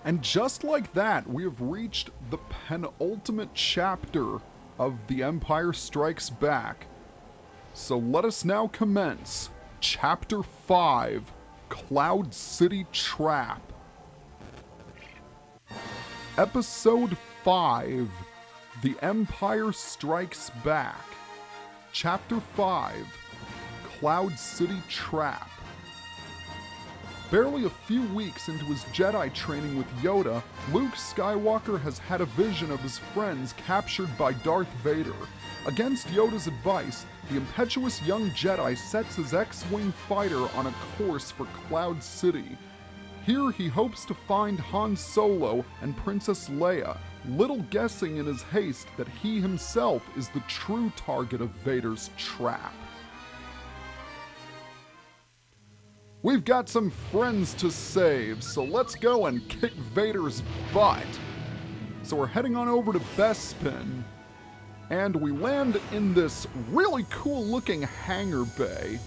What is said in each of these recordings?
And just like that, we have reached the penultimate chapter of The Empire Strikes Back. So let us now commence Chapter 5, Cloud City Trap. Episode 5, The Empire Strikes Back. Chapter 5, Cloud City Trap. Barely a few weeks into his Jedi training with Yoda, Luke Skywalker has had a vision of his friends captured by Darth Vader. Against Yoda's advice, the impetuous young Jedi sets his X-Wing fighter on a course for Cloud City. Here he hopes to find Han Solo and Princess Leia, little guessing in his haste that he himself is the true target of Vader's trap. We've got some friends to save, so let's go and kick Vader's butt. So we're heading on over to Bespin, and we land in this really cool looking hangar bay.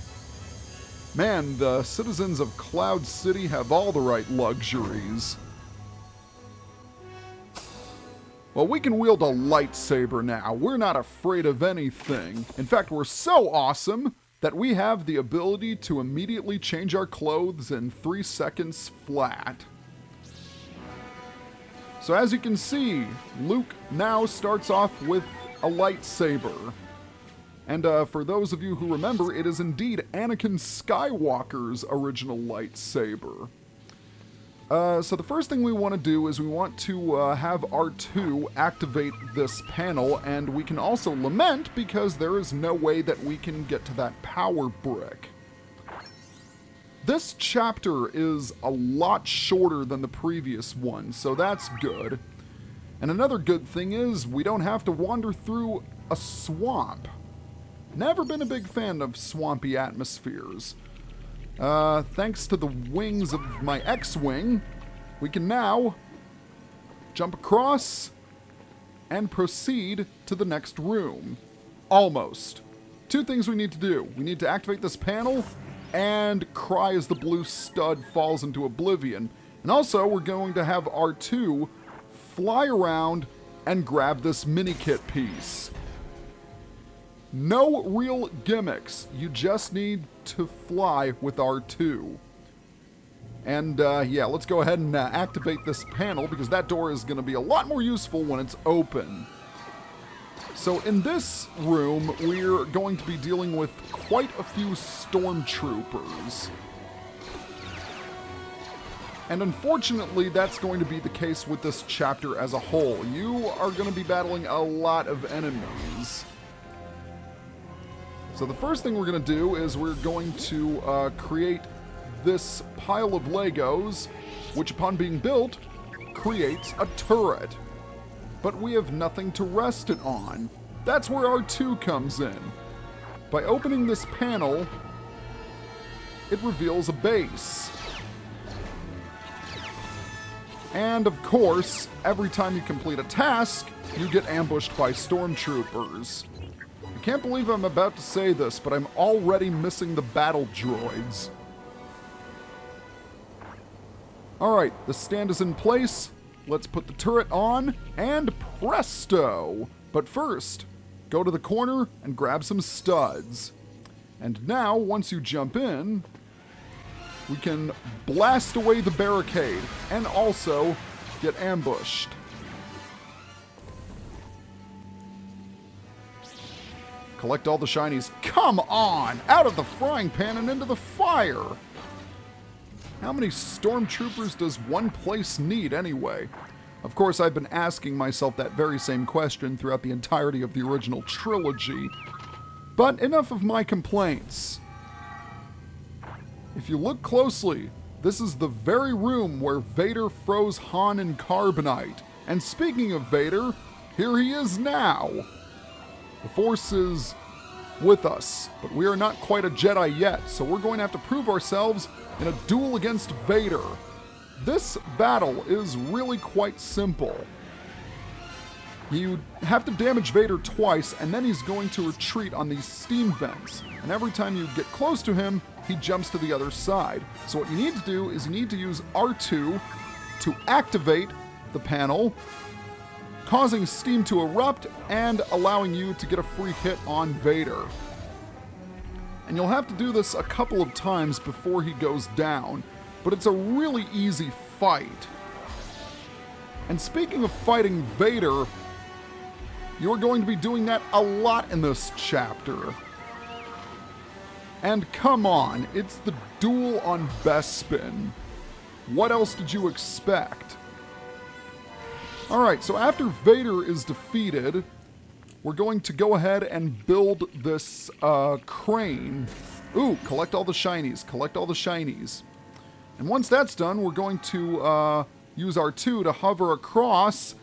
Man, the citizens of Cloud City have all the right luxuries. Well, we can wield a lightsaber now. We're not afraid of anything. In fact, we're so awesome that we have the ability to immediately change our clothes in 3 seconds flat. So as you can see, Luke now starts off with a lightsaber. And for those of you who remember, it is indeed Anakin Skywalker's original lightsaber. So the first thing we want to do is we want to have R2 activate this panel, and we can also lament because there is no way that we can get to that power brick. This chapter is a lot shorter than the previous one, so that's good. And another good thing is we don't have to wander through a swamp. Never been a big fan of swampy atmospheres. Thanks to the wings of my X-Wing, we can now jump across and proceed to the next room. Almost. 2 things we need to do. We need to activate this panel and cry as the blue stud falls into oblivion. And also, we're going to have R2 fly around and grab this mini-kit piece. No real gimmicks, you just need to fly with R2. And yeah, let's go ahead and activate this panel because that door is going to be a lot more useful when it's open. So in this room, we're going to be dealing with quite a few Stormtroopers. And unfortunately, that's going to be the case with this chapter as a whole. You are going to be battling a lot of enemies. So the first thing we're going to do is we're going to create this pile of Legos, which upon being built, creates a turret. But we have nothing to rest it on. That's where R2 comes in. By opening this panel, it reveals a base. And of course, every time you complete a task, you get ambushed by Stormtroopers. I can't believe I'm about to say this, but I'm already missing the battle droids. Alright, the stand is in place. Let's put the turret on, and presto! But first, go to the corner and grab some studs. And now, once you jump in, we can blast away the barricade and also get ambushed. Collect all the shinies. Come on! Out of the frying pan and into the fire! How many Stormtroopers does one place need anyway? Of course, I've been asking myself that very same question throughout the entirety of the original trilogy. But enough of my complaints. If you look closely, this is the very room where Vader froze Han in carbonite. And speaking of Vader, here he is now. The Force is with us, but we are not quite a Jedi yet, so we're going to have to prove ourselves in a duel against Vader. This battle is really quite simple. You have to damage Vader twice, and then he's going to retreat on these steam vents. And every time you get close to him, he jumps to the other side. So what you need to do is you need to use R2 to activate the panel, causing steam to erupt and allowing you to get a free hit on Vader. And you'll have to do this a couple of times before he goes down, but it's a really easy fight. And speaking of fighting Vader, you're going to be doing that a lot in this chapter. And come on, it's the duel on Bespin. What else did you expect? Alright, so after Vader is defeated, we're going to go ahead and build this crane. Ooh, collect all the shinies, collect all the shinies. And once that's done, we're going to use R2 to hover across.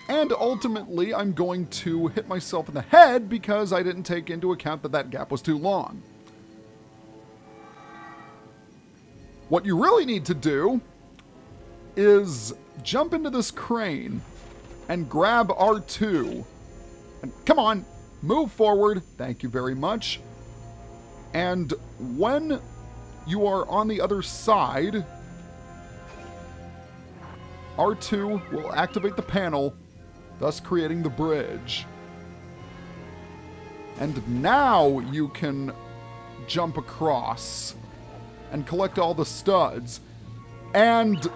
And ultimately, I'm going to hit myself in the head because I didn't take into account that that gap was too long. What you really need to do is jump into this crane and grab R2. And come on, move forward. Thank you very much. And when you are on the other side, R2 will activate the panel, thus creating the bridge. And now you can jump across and collect all the studs. And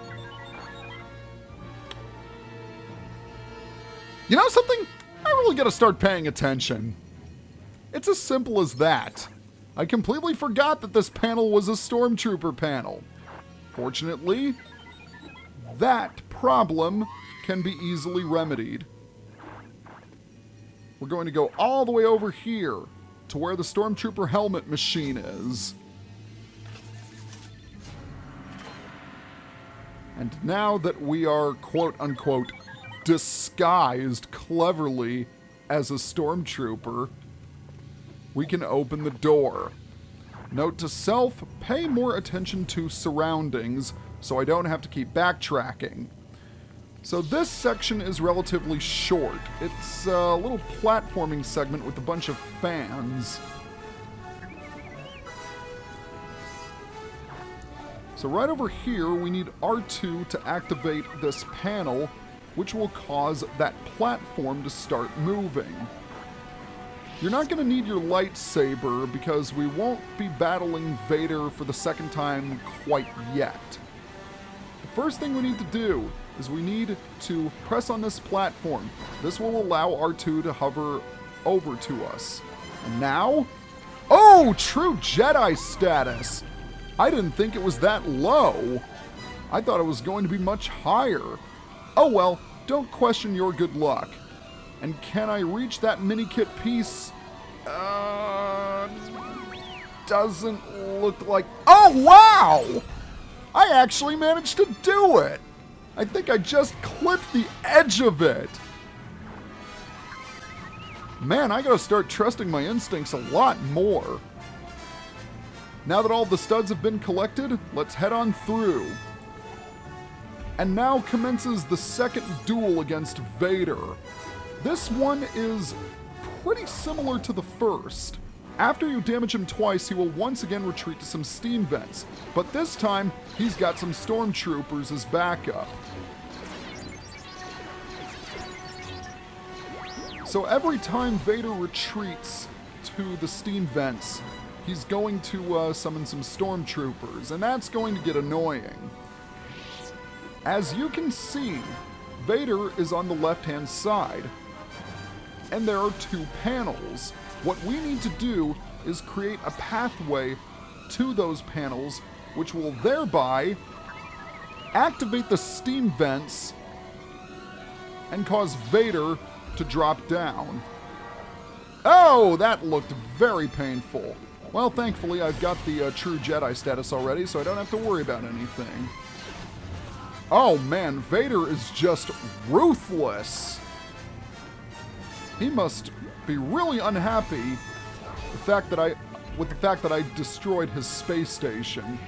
you know something? I really gotta start paying attention. It's as simple as that. I completely forgot that this panel was a Stormtrooper panel. Fortunately, that problem can be easily remedied. We're going to go all the way over here to where the Stormtrooper helmet machine is. And now that we are quote-unquote disguised cleverly as a Stormtrooper, we can open the door. Note to self, pay more attention to surroundings so I don't have to keep backtracking. So this section is relatively short. It's a little platforming segment with a bunch of fans. So right over here, we need R2 to activate this panel, which will cause that platform to start moving. You're not going to need your lightsaber because we won't be battling Vader for the second time quite yet. The first thing we need to do is we need to press on this platform. This will allow R2 to hover over to us. And now, oh, true Jedi status. I didn't think it was that low. I thought it was going to be much higher. Oh well, don't question your good luck. And can I reach that mini kit piece? Doesn't look like... Oh, wow! I actually managed to do it! I think I just clipped the edge of it. Man, I gotta start trusting my instincts a lot more. Now that all the studs have been collected, let's head on through. And now commences the second duel against Vader. This one is pretty similar to the first. After you damage him twice, he will once again retreat to some steam vents, but this time, he's got some Stormtroopers as backup. So every time Vader retreats to the steam vents, he's going to summon some Stormtroopers, and that's going to get annoying. As you can see, Vader is on the left-hand side, and there are two panels. What we need to do is create a pathway to those panels, which will thereby activate the steam vents and cause Vader to drop down. Oh, that looked very painful. Well, thankfully, I've got the true Jedi status already, so I don't have to worry about anything. Oh man, Vader is just ruthless. He must be really unhappy with the fact that I destroyed his space station.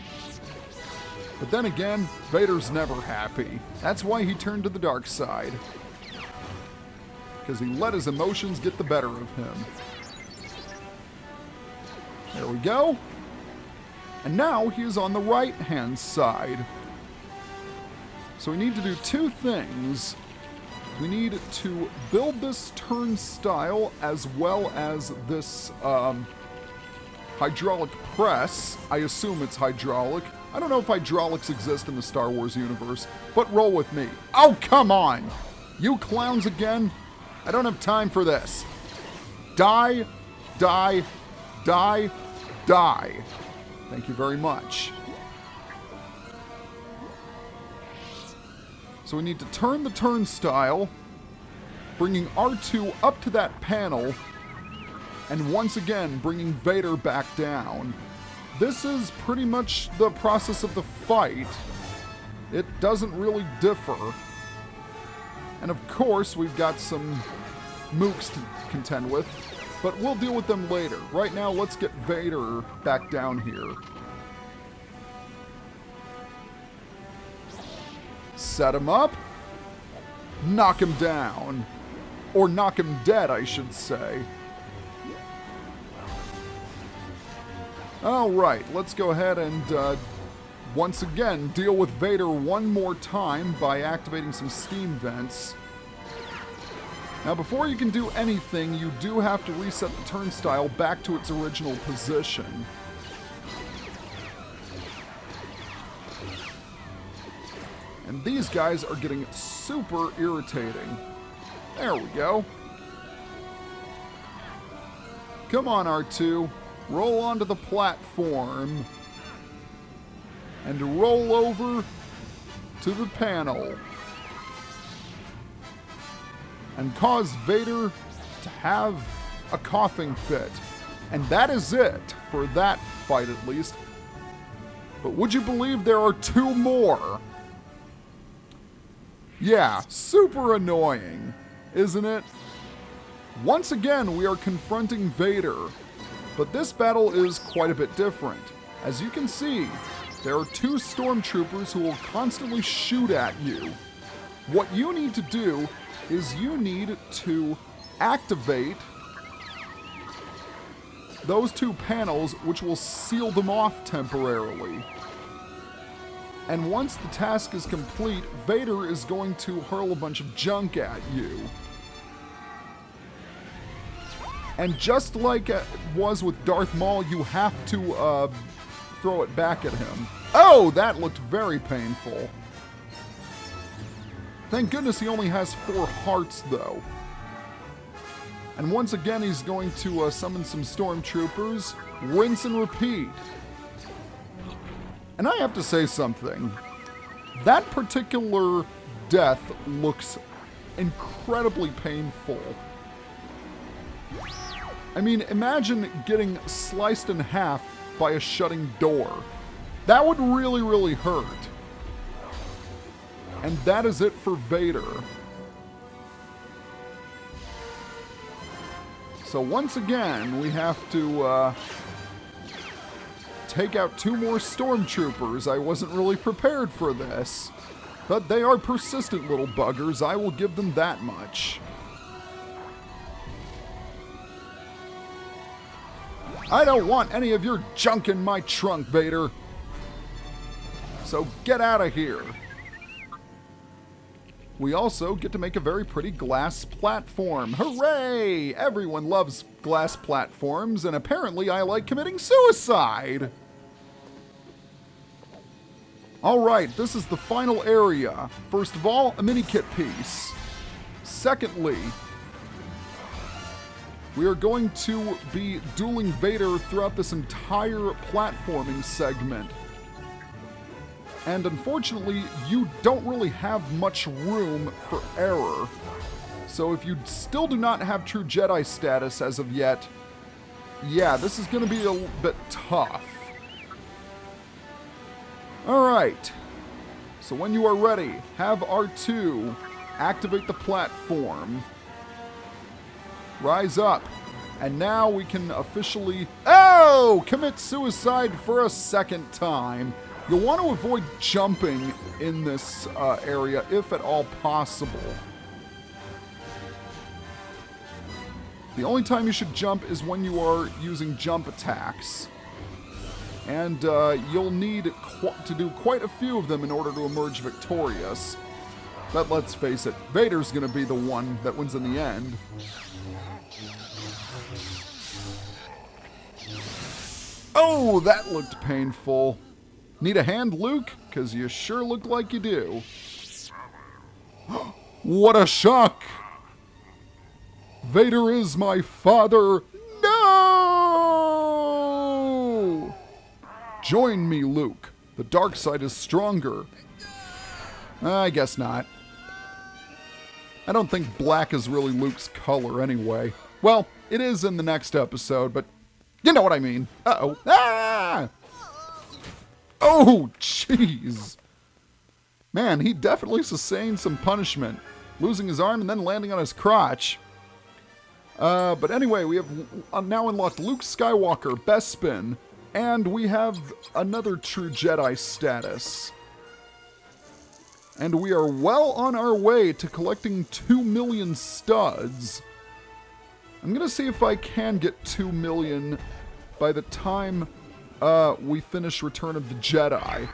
But then again, Vader's never happy. That's why he turned to the dark side. Because he let his emotions get the better of him. There we go. And now he is on the right-hand side. So we need to do two things. We need to build this turnstile as well as this hydraulic press. I assume it's hydraulic. I don't know if hydraulics exist in the Star Wars universe, but roll with me. Oh, come on! You clowns again? I don't have time for this. Die, die, die, die. Thank you very much. So we need to turn the turnstile, bringing R2 up to that panel, and once again bringing Vader back down. This is pretty much the process of the fight. It doesn't really differ. And of course, we've got some mooks to contend with, but we'll deal with them later. Right now, let's get Vader back down here. Set him up. Knock him down. Or knock him dead, I should say. Alright, let's go ahead and once again deal with Vader one more time by activating some steam vents. Now before you can do anything, you do have to reset the turnstile back to its original position. And these guys are getting super irritating. There we go. Come on, R2. Roll onto the platform. And roll over to the panel. And cause Vader to have a coughing fit. And that is it for that fight, at least. But would you believe there are two more? Yeah, super annoying, isn't it? Once again, we are confronting Vader, but this battle is quite a bit different. As you can see, there are two Stormtroopers who will constantly shoot at you. What you need to do is you need to activate those two panels, which will seal them off temporarily. And once the task is complete, Vader is going to hurl a bunch of junk at you. And just like it was with Darth Maul, you have to throw it back at him. Oh, that looked very painful. Thank goodness he only has 4 hearts, though. And once again, he's going to summon some Stormtroopers. Rinse and repeat. And I have to say something. That particular death looks incredibly painful. I mean, imagine getting sliced in half by a shutting door. That would really, really hurt. And that is it for Vader. So once again, we have to take out 2 more Stormtroopers. I wasn't really prepared for this. But they are persistent little buggers, I will give them that much. I don't want any of your junk in my trunk, Vader. So get out of here. We also get to make a very pretty glass platform. Hooray! Everyone loves glass platforms, and apparently I like committing suicide. Alright, this is the final area. First of all, a mini-kit piece. Secondly, we are going to be dueling Vader throughout this entire platforming segment. And unfortunately, you don't really have much room for error. So if you still do not have true Jedi status as of yet, yeah, this is going to be a bit tough. Alright, so when you are ready, have R2 activate the platform. Rise up. And now we can officially, commit suicide for a second time. You'll want to avoid jumping in this area if at all possible. The only time you should jump is when you are using jump attacks. And you'll need to do quite a few of them in order to emerge victorious. But let's face it, Vader's going to be the one that wins in the end. Oh, that looked painful. Need a hand, Luke? Because you sure look like you do. What a shock! Vader is my father. No! Join me, Luke. The dark side is stronger. I guess not. I don't think black is really Luke's color anyway. Well, it is in the next episode, but you know what I mean. Uh-oh. Ah! Oh, jeez. Man, he definitely sustained some punishment. Losing his arm and then landing on his crotch. But anyway, we have now unlocked Luke Skywalker, Bespin, and we have another true Jedi status. And we are well on our way to collecting 2 million studs. I'm going to see if I can get 2 million by the time we finish Return of the Jedi.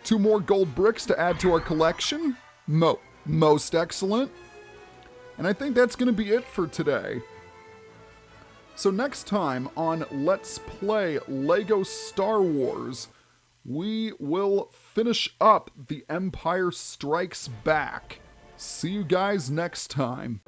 2 more gold bricks to add to our collection. Most excellent. And I think that's going to be it for today. So next time on Let's Play Lego Star Wars, we will finish up The Empire Strikes Back. See you guys next time.